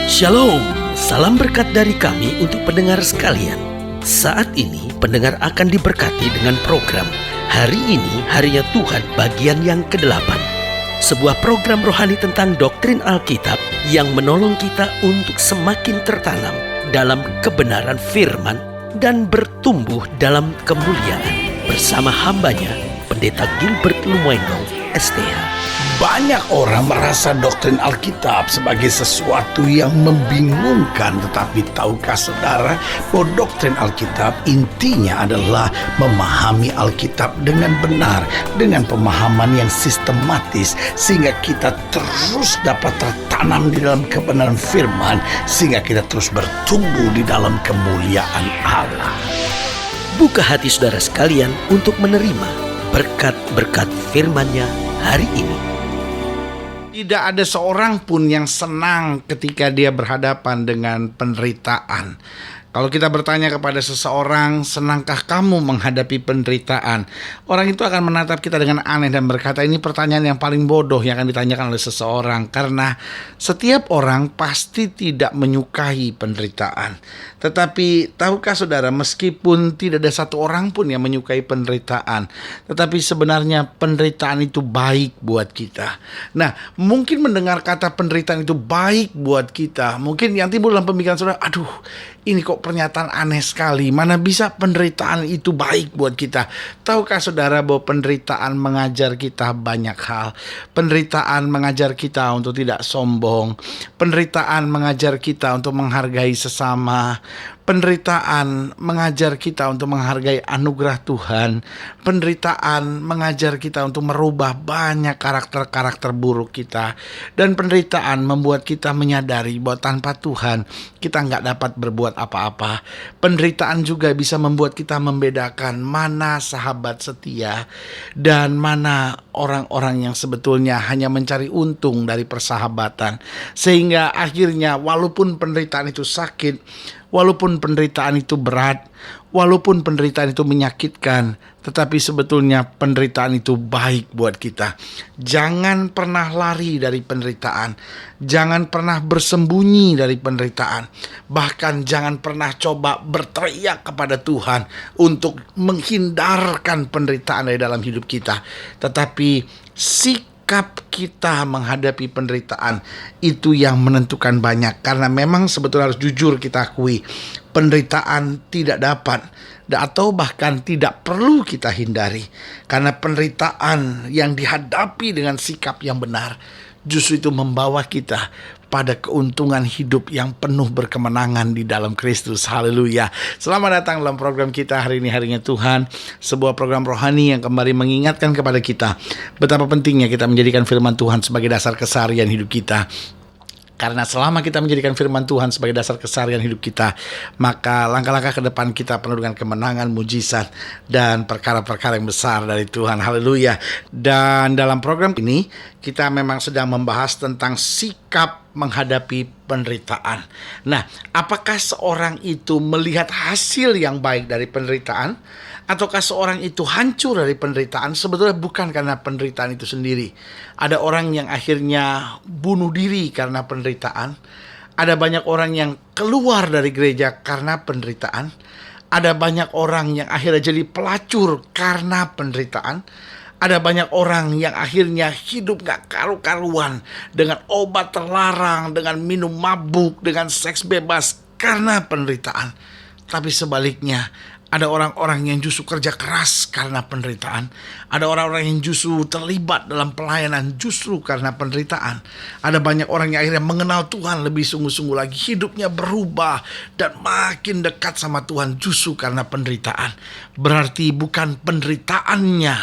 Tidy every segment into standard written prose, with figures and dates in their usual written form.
Shalom, salam berkat dari kami untuk pendengar sekalian. Saat ini pendengar akan diberkati dengan program Hari Ini Harinya Tuhan bagian yang ke-8. Sebuah program rohani tentang doktrin Alkitab yang menolong kita untuk semakin tertanam dalam kebenaran firman dan bertumbuh dalam kemuliaan. Bersama hambanya, Pendeta Gilbert Lumwendong, STH. Banyak orang merasa doktrin Alkitab sebagai sesuatu yang membingungkan. Tetapi tahukah saudara bahwa doktrin Alkitab intinya adalah memahami Alkitab dengan benar, dengan pemahaman yang sistematis, sehingga kita terus dapat tertanam di dalam kebenaran firman, sehingga kita terus bertumbuh di dalam kemuliaan Allah. Buka hati saudara sekalian untuk menerima berkat-berkat firman-Nya hari ini. Tidak ada seorang pun yang senang ketika dia berhadapan dengan penderitaan. Kalau kita bertanya kepada seseorang, senangkah kamu menghadapi penderitaan? Orang itu akan menatap kita dengan aneh dan berkata, ini pertanyaan yang paling bodoh yang akan ditanyakan oleh seseorang. Karena setiap orang pasti tidak menyukai penderitaan. Tetapi tahukah saudara, meskipun tidak ada satu orang pun yang menyukai penderitaan, tetapi sebenarnya penderitaan itu baik buat kita. Nah, mungkin mendengar kata penderitaan itu baik buat kita, mungkin yang timbul dalam pemikiran saudara, aduh, ini kok pernyataan aneh sekali. Mana bisa penderitaan itu baik buat kita? Tahukah saudara bahwa penderitaan mengajar kita banyak hal? Penderitaan mengajar kita untuk tidak sombong. Penderitaan mengajar kita untuk menghargai sesama. Penderitaan mengajar kita untuk menghargai anugerah Tuhan. Penderitaan mengajar kita untuk merubah banyak karakter-karakter buruk kita. Dan penderitaan membuat kita menyadari bahwa tanpa Tuhan kita nggak dapat berbuat apa-apa. Penderitaan juga bisa membuat kita membedakan mana sahabat setia dan mana orang-orang yang sebetulnya hanya mencari untung dari persahabatan. Sehingga akhirnya walaupun penderitaan itu sakit, walaupun penderitaan itu berat, walaupun penderitaan itu menyakitkan, tetapi sebetulnya penderitaan itu baik buat kita. Jangan pernah lari dari penderitaan. Jangan pernah bersembunyi dari penderitaan. Bahkan jangan pernah coba berteriak kepada Tuhan untuk menghindarkan penderitaan dari dalam hidup kita. Tetapi sikap kita menghadapi penderitaan itu yang menentukan banyak. Karena memang sebetulnya harus jujur kita akui, penderitaan tidak dapat atau bahkan tidak perlu kita hindari. Karena penderitaan yang dihadapi dengan sikap yang benar justru itu membawa kita pada keuntungan hidup yang penuh berkemenangan di dalam Kristus. Haleluya. Selamat datang dalam program kita Hari Ini Harinya Tuhan, sebuah program rohani yang kembali mengingatkan kepada kita betapa pentingnya kita menjadikan firman Tuhan sebagai dasar keseharian hidup kita. Karena selama kita menjadikan firman Tuhan sebagai dasar keseharian hidup kita, maka langkah-langkah ke depan kita penuh dengan kemenangan, mujizat, dan perkara-perkara yang besar dari Tuhan. Haleluya. Dan dalam program ini, kita memang sedang membahas tentang sikap menghadapi penderitaan. Nah, apakah seorang itu melihat hasil yang baik dari penderitaan? Ataukah seorang itu hancur dari penderitaan? Sebetulnya bukan karena penderitaan itu sendiri. Ada orang yang akhirnya bunuh diri karena penderitaan. Ada banyak orang yang keluar dari gereja karena penderitaan. Ada banyak orang yang akhirnya jadi pelacur karena penderitaan. Ada banyak orang yang akhirnya hidup gak karu-karuan dengan obat terlarang, dengan minum mabuk, dengan seks bebas karena penderitaan. Tapi sebaliknya, ada orang-orang yang justru kerja keras karena penderitaan. Ada orang-orang yang justru terlibat dalam pelayanan justru karena penderitaan. Ada banyak orang yang akhirnya mengenal Tuhan lebih sungguh-sungguh lagi. Hidupnya berubah dan makin dekat sama Tuhan justru karena penderitaan. Berarti bukan penderitaannya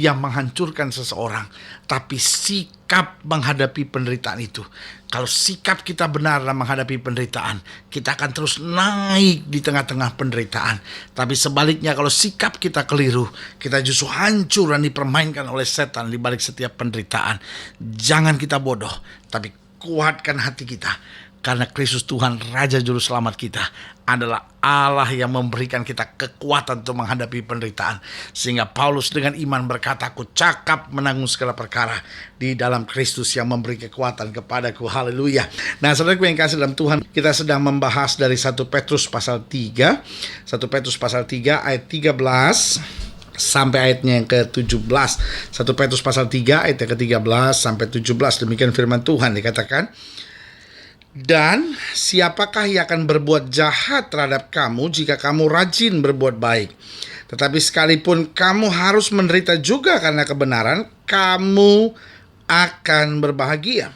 yang menghancurkan seseorang, tapi sikap menghadapi penderitaan itu. Kalau sikap kita benar dalam menghadapi penderitaan, kita akan terus naik di tengah-tengah penderitaan. Tapi sebaliknya, kalau sikap kita keliru, kita justru hancur dan dipermainkan oleh setan di balik setiap penderitaan. Jangan kita bodoh, tapi kuatkan hati kita. Karena Kristus Tuhan, Raja Juru Selamat kita, adalah Allah yang memberikan kita kekuatan untuk menghadapi penderitaan. Sehingga Paulus dengan iman berkata, aku cakap menanggung segala perkara di dalam Kristus yang memberi kekuatan kepadaku. Haleluya. Nah, saudaraku yang kasih dalam Tuhan, kita sedang membahas dari 1 Petrus pasal 3. 1 Petrus pasal 3 ayat 13 sampai ayatnya yang ke-17. 1 Petrus pasal 3 ayat yang ke-13 sampai 17. Demikian firman Tuhan, dikatakan, dan siapakah yang akan berbuat jahat terhadap kamu jika kamu rajin berbuat baik? Tetapi sekalipun kamu harus menderita juga karena kebenaran, kamu akan berbahagia.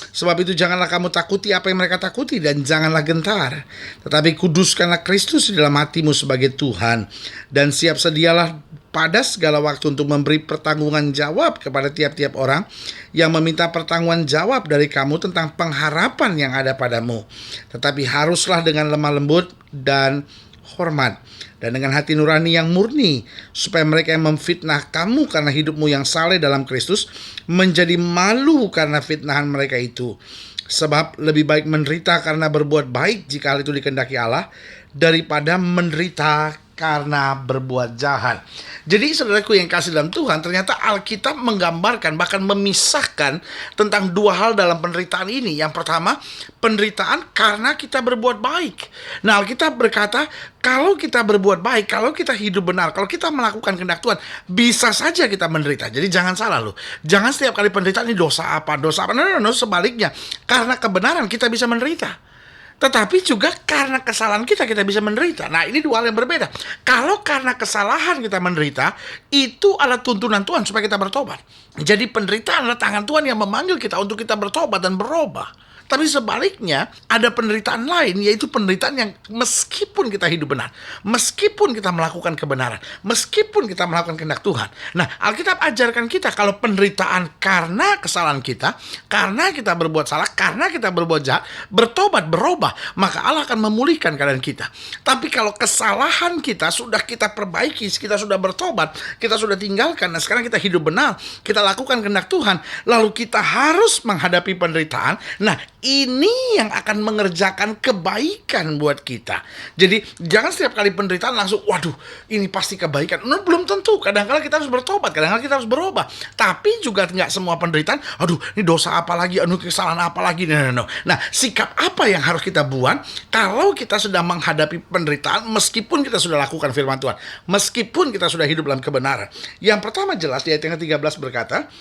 Sebab itu janganlah kamu takuti apa yang mereka takuti, dan janganlah gentar. Tetapi kuduskanlah Kristus di dalam hatimu sebagai Tuhan, dan siap sedialah pada segala waktu untuk memberi pertanggungan jawab kepada tiap-tiap orang yang meminta pertanggungan jawab dari kamu tentang pengharapan yang ada padamu. Tetapi haruslah dengan lemah lembut dan hormat, dan dengan hati nurani yang murni, supaya mereka yang memfitnah kamu karena hidupmu yang saleh dalam Kristus menjadi malu karena fitnahan mereka itu. Sebab lebih baik menderita karena berbuat baik jika hal itu dikehendaki Allah, daripada menderita karena berbuat jahat. Jadi saudaraku yang kasih dalam Tuhan, ternyata Alkitab menggambarkan, bahkan memisahkan tentang dua hal dalam penderitaan ini. Yang pertama, penderitaan karena kita berbuat baik. Nah, Alkitab berkata, kalau kita berbuat baik, kalau kita hidup benar, kalau kita melakukan kehendak Tuhan, bisa saja kita menderita. Jadi jangan salah loh. Jangan setiap kali penderitaan ini dosa apa. No, sebaliknya. Karena kebenaran kita bisa menderita. Tetapi juga karena kesalahan kita bisa menderita. Nah, ini dua hal yang berbeda. Kalau karena kesalahan kita menderita, itu adalah tuntunan Tuhan supaya kita bertobat. Jadi penderitaan adalah tangan Tuhan yang memanggil kita untuk kita bertobat dan berubah. Tapi sebaliknya, ada penderitaan lain, yaitu penderitaan yang meskipun kita hidup benar, meskipun kita melakukan kebenaran, meskipun kita melakukan kehendak Tuhan. Nah, Alkitab ajarkan kita kalau penderitaan karena kesalahan kita, karena kita berbuat salah, karena kita berbuat jahat, bertobat, berubah, maka Allah akan memulihkan keadaan kita. Tapi kalau kesalahan kita sudah kita perbaiki, kita sudah bertobat, kita sudah tinggalkan, dan sekarang kita hidup benar, kita lakukan kehendak Tuhan, lalu kita harus menghadapi penderitaan. Nah, ini yang akan mengerjakan kebaikan buat kita. Jadi jangan setiap kali penderitaan langsung, waduh, ini pasti kebaikan. No, belum tentu. Kadang-kadang kita harus bertobat, kadang-kadang kita harus berubah. Tapi juga nggak semua penderitaan, aduh, ini dosa apa lagi, kesalahan apa lagi. No. Nah, sikap apa yang harus kita buat kalau kita sedang menghadapi penderitaan, meskipun kita sudah lakukan firman Tuhan, meskipun kita sudah hidup dalam kebenaran. Yang pertama jelas di ayat yang ke-13 berkata,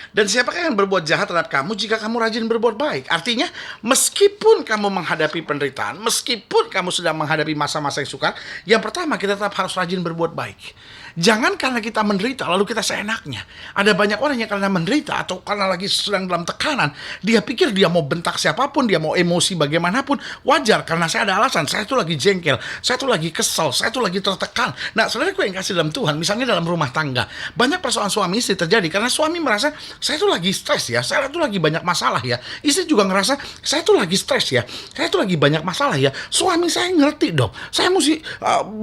dan siapakah yang berbuat jahat terhadap kamu jika kamu rajin berbuat baik? Artinya, meskipun kamu menghadapi penderitaan, meskipun kamu sedang menghadapi masa-masa yang sukar, yang pertama kita tetap harus rajin berbuat baik. Jangan karena kita menderita lalu kita seenaknya. Ada banyak orang yang karena menderita atau karena lagi sedang dalam tekanan, dia pikir dia mau bentak siapapun, dia mau emosi bagaimanapun, wajar karena saya ada alasan. Saya tuh lagi jengkel, saya tuh lagi kesel, saya tuh lagi tertekan. Nah, saudaraku yang kasih dalam Tuhan, misalnya dalam rumah tangga, banyak persoalan suami istri terjadi karena suami merasa saya tuh lagi stres ya, saya tuh lagi banyak masalah ya. Istri juga ngerasa saya tuh lagi stres ya, saya tuh lagi banyak masalah ya. Suami saya ngerti dong, saya mesti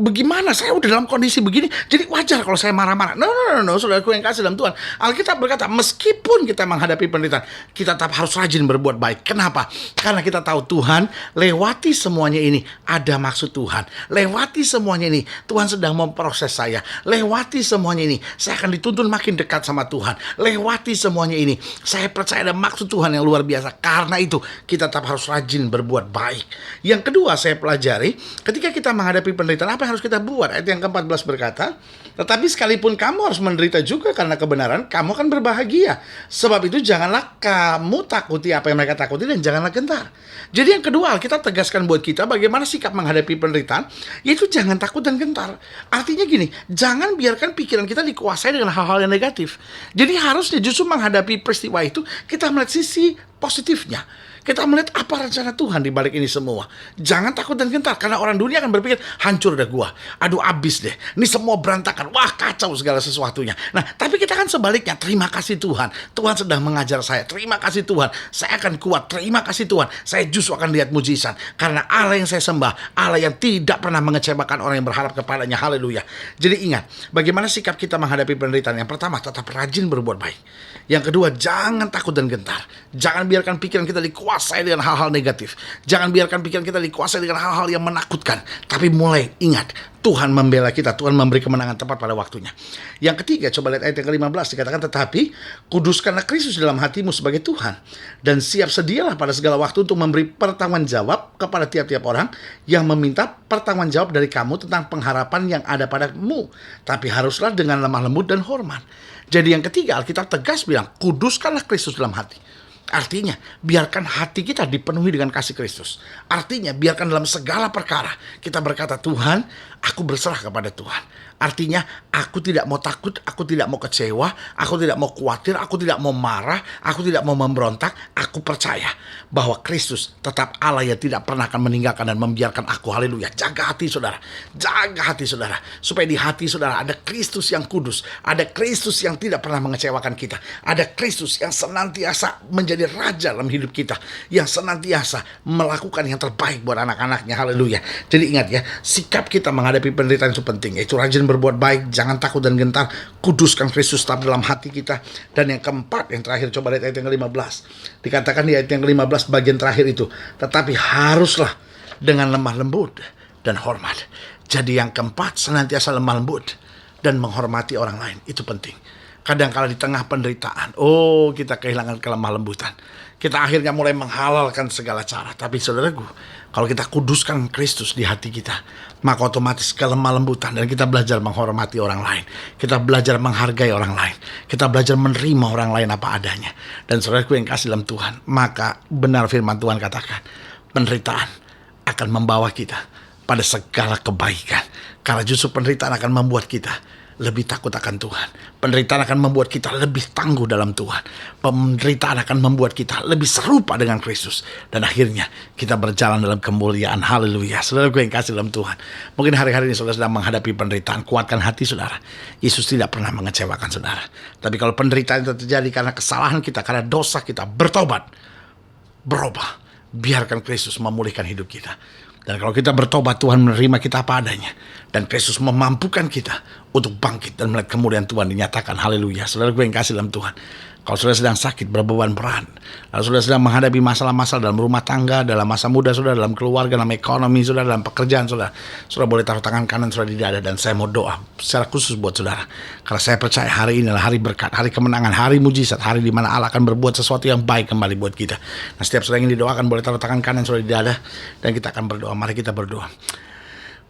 bagaimana, saya udah dalam kondisi begini, jadi wajar kalau saya marah-marah. No, saudaraku yang kasih dalam Tuhan, Alkitab berkata, meskipun kita menghadapi penderitaan, kita tetap harus rajin berbuat baik. Kenapa? Karena kita tahu Tuhan lewati semuanya ini ada maksud Tuhan. Lewati semuanya ini Tuhan sedang memproses saya. Lewati semuanya ini saya akan dituntun makin dekat sama Tuhan. Lewati semuanya ini saya percaya ada maksud Tuhan yang luar biasa. Karena itu kita tetap harus rajin berbuat baik. Yang kedua saya pelajari, ketika kita menghadapi penderitaan, apa yang harus kita buat? Ayat yang ke-14 berkata, tetapi sekalipun kamu harus menderita juga karena kebenaran, kamu akan berbahagia. Sebab itu janganlah kamu takuti apa yang mereka takuti, dan janganlah gentar. Jadi yang kedua, kita tegaskan buat kita bagaimana sikap menghadapi penderitaan, yaitu jangan takut dan gentar. Artinya gini, jangan biarkan pikiran kita dikuasai dengan hal-hal yang negatif. Jadi harusnya justru menghadapi peristiwa itu, kita melihat sisi positifnya. Kita melihat apa rencana Tuhan di balik ini semua. Jangan takut dan gentar, karena orang dunia akan berpikir, hancur dah gua. Aduh, abis deh. Ini semua berantakan. Wah, kacau segala sesuatunya. Nah, tapi kita kan sebaliknya. Terima kasih Tuhan. Tuhan sedang mengajar saya. Terima kasih Tuhan. Saya akan kuat. Terima kasih Tuhan. Saya justru akan lihat mujizat. Karena Allah yang saya sembah, Allah yang tidak pernah mengecewakan orang yang berharap kepadanya. Haleluya. Jadi ingat, bagaimana sikap kita menghadapi penderitaan. Yang pertama, tetap rajin berbuat baik. Yang kedua, jangan takut dan gentar. Jangan Jangan biarkan pikiran kita dikuasai dengan hal-hal negatif. Jangan biarkan pikiran kita dikuasai dengan hal-hal yang menakutkan. Tapi mulai ingat, Tuhan membela kita, Tuhan memberi kemenangan tepat pada waktunya. Yang ketiga, coba lihat ayat yang ke-15, dikatakan, tetapi kuduskanlah Kristus dalam hatimu sebagai Tuhan, dan siap sedialah pada segala waktu untuk memberi pertanggung jawab kepada tiap-tiap orang yang meminta pertanggung jawab dari kamu tentang pengharapan yang ada padamu. Tapi haruslah dengan lemah lembut dan hormat. Jadi yang ketiga, Alkitab tegas bilang, kuduskanlah Kristus dalam hati. Artinya, biarkan hati kita dipenuhi dengan kasih Kristus. Artinya, biarkan dalam segala perkara kita berkata, Tuhan, aku berserah kepada Tuhan. Artinya, aku tidak mau takut, aku tidak mau kecewa, aku tidak mau khawatir, aku tidak mau marah, aku tidak mau memberontak. Aku percaya bahwa Kristus tetap Allah yang tidak pernah akan meninggalkan dan membiarkan aku. Haleluya. Jaga hati saudara, jaga hati saudara, supaya di hati saudara ada Kristus yang kudus, ada Kristus yang tidak pernah mengecewakan kita, ada Kristus yang senantiasa menjadi raja dalam hidup kita, yang senantiasa melakukan yang terbaik buat anak-anaknya. Haleluya. Jadi ingat ya, sikap kita menghadapi penderitaan itu penting, yaitu rajin berbuat baik, jangan takut dan gentar, kuduskan Kristus tetap dalam hati kita. Dan yang keempat, yang terakhir, coba lihat ayat yang ke-15. Dikatakan di ayat yang ke-15 bagian terakhir itu, tetapi haruslah dengan lemah lembut dan hormat. Jadi yang keempat, senantiasa lemah lembut dan menghormati orang lain. Itu penting. Kadang-kala di tengah penderitaan, kita kehilangan kelemah lembutan. Kita akhirnya mulai menghalalkan segala cara. Tapi saudaraku, kalau kita kuduskan Kristus di hati kita, maka otomatis kelemah lembutan, dan kita belajar menghormati orang lain. Kita belajar menghargai orang lain. Kita belajar menerima orang lain apa adanya. Dan saudaraku yang kasih dalam Tuhan, maka benar firman Tuhan katakan, penderitaan akan membawa kita pada segala kebaikan. Karena justru penderitaan akan membuat kita lebih takut akan Tuhan. Penderitaan akan membuat kita lebih tangguh dalam Tuhan. Penderitaan akan membuat kita lebih serupa dengan Kristus. Dan akhirnya kita berjalan dalam kemuliaan. Haleluya. Saudara yang kasih dalam Tuhan, mungkin hari-hari ini saudara sedang menghadapi penderitaan. Kuatkan hati saudara. Yesus tidak pernah mengecewakan saudara. Tapi kalau penderitaan itu terjadi karena kesalahan kita, karena dosa kita, bertobat, berubah, biarkan Kristus memulihkan hidup kita. Dan kalau kita bertobat, Tuhan menerima kita apa adanya. Dan Kristus memampukan kita untuk bangkit dan melihat kemuliaan Tuhan dinyatakan. Haleluya. Saudara gue yang kasih dalam Tuhan, kalau saudara sedang sakit, berbeban berat, lalu saudara sedang menghadapi masalah-masalah dalam rumah tangga, dalam masa muda saudara, dalam keluarga, dalam ekonomi saudara, dalam pekerjaan saudara, saudara boleh taruh tangan kanan saudara di dada, dan saya mau doa secara khusus buat saudara. Karena saya percaya hari ini adalah hari berkat, hari kemenangan, hari mujizat, hari di mana Allah akan berbuat sesuatu yang baik kembali buat kita. Nah, setiap saudara yang didoakan boleh taruh tangan kanan saudara di dada, dan kita akan berdoa. Mari kita berdoa.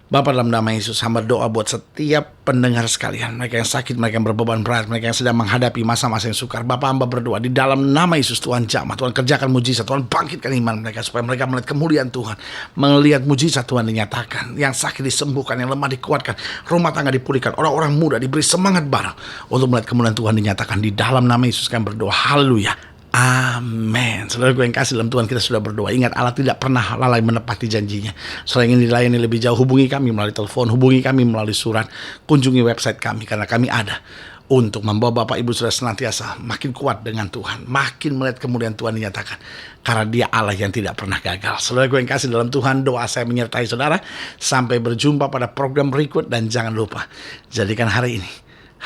Bapa, dalam nama Yesus, hamba doa buat setiap pendengar sekalian, mereka yang sakit, mereka yang berbeban berat, mereka yang sedang menghadapi masa-masa yang sukar. Bapa, hamba berdoa di dalam nama Yesus, Tuhan jamah, Tuhan kerjakan mujizat, Tuhan bangkitkan iman mereka, supaya mereka melihat kemuliaan Tuhan, melihat mujizat Tuhan dinyatakan, yang sakit disembuhkan, yang lemah dikuatkan, rumah tangga dipulihkan, orang-orang muda diberi semangat baru untuk melihat kemuliaan Tuhan dinyatakan. Di dalam nama Yesus kami berdoa. Haleluya. Amin. Saudara gue yang kasih dalam Tuhan, kita sudah berdoa. Ingat, Allah tidak pernah lalai menepati janjinya. Saudara ingin dilayani lebih jauh, hubungi kami melalui telepon, hubungi kami melalui surat, kunjungi website kami, karena kami ada untuk membawa Bapak Ibu Saudara senantiasa makin kuat dengan Tuhan, makin melihat kemuliaan Tuhan dinyatakan, karena Dia Allah yang tidak pernah gagal. Saudara gue yang kasih dalam Tuhan, doa saya menyertai saudara. Sampai berjumpa pada program berikut, dan jangan lupa, jadikan hari ini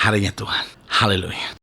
harinya Tuhan. Haleluya.